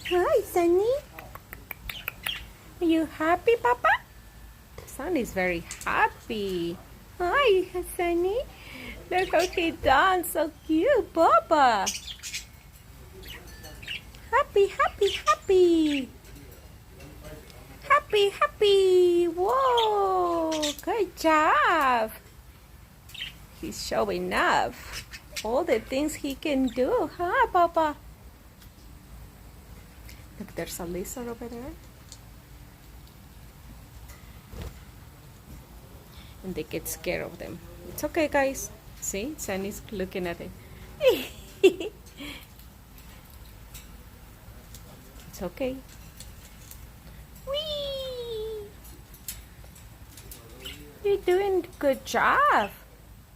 Hi, Sunny. Are you happy, Papa? Sun is very happy. Hi, Sunny. Look how he dance. So cute, Papa. Happy, happy, happy. Happy, happy. Whoa, good job. He's showing off all the things he can do, huh, Papa? Look, there's a lizard over there. And they get scared of them. It's okay, guys. See, Sunny's looking at it. It's okay. Whee! You're doing a good job.